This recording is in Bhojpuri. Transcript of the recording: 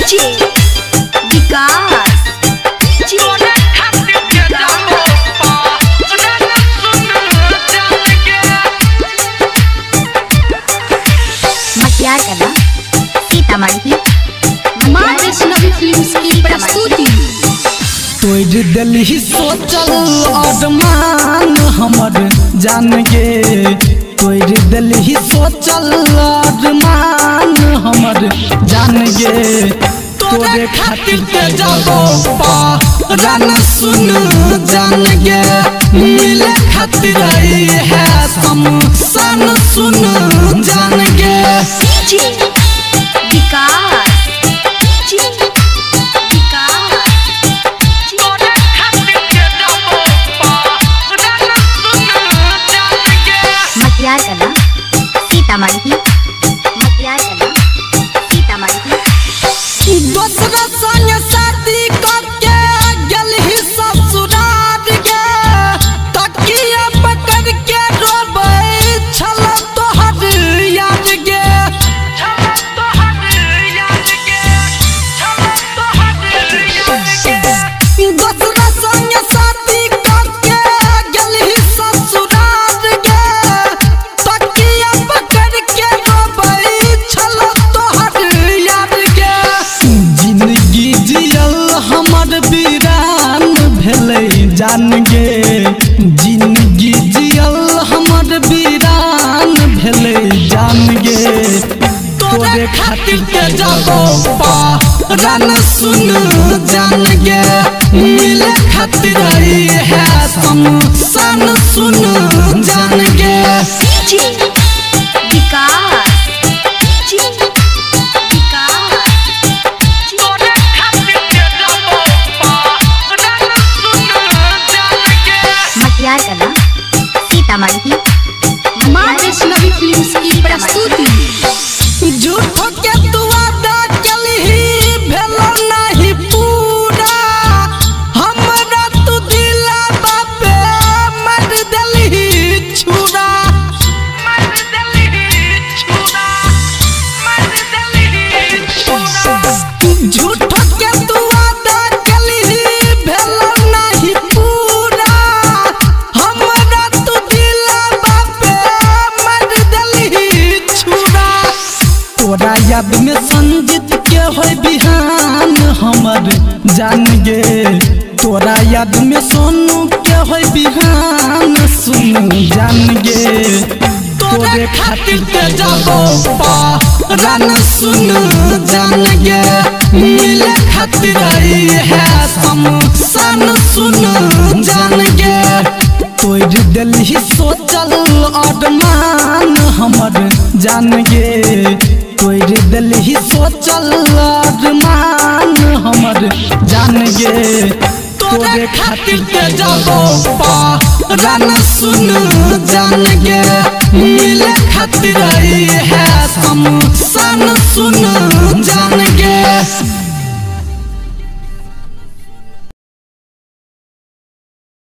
डीजे विकास मटियार कला सीतामढ़ी मां वैष्णवी फिल्म्स की प्रस्तुति। तोड़ दिल्ली सोचल अरमान हमर जान गे, तोड़ दिल्ली सोचल अरमान हमर जान गे। तोरे खातिर ते जाबो पारान सुन जान गे, मिले खातिर आई है शमशान सुन जान गे। डीजे विकास मटियार कला सीतामढ़ी मटियार कला सीतामढ़ी। दूसरा संग शादी करके गेलही ससुराल गे, तकिया पकड़ के रोबै छल तोहर याद गे। दूसरा संग शादी करके गेलही ससुराल गे, तकिया पकड़ के रोबै छल तोहर याद गे। जिंदगी जियल हमर वीरान भेलै जान गे, जिंदगी जियल हमर वीरान भेलै जान गे। तोरे खातिर ते जाबो पारान सुन जान गे, मिले खातिर आई है शमशान सुन जान गे। डीजे विकास मटियार कला सीतामढ़ी मां वैष्णवी फिल्म्स की प्रस्तुति। झूठो के तू वादा कलही भेलो नहीं पूरा, हमरा तू दिलावा पे मर देलही छुरा। झूठो के तू वादा कलही भेलो नहीं पूरा, हमरा तू दिलावा पे मर देलही छुरा। तोरा याद में संजीत के होय बिहान हमर जान गे, तोरा याद में सोनू के होय बिहान सुन जान गे। तोरे खातिर ते जाबो पारान सुन जान गे, मिले खातिर आई है शमशान सुन जान गे। तोड़ दिल्ली सोचल अरमान हमर जान गे, तोड़ दिल्ली सोचल अरमान हमर जान गे। तोरे खातिर ते जाबो पारान सुन जान गे, मिले खातिर आई है शमशान सुन जान गे।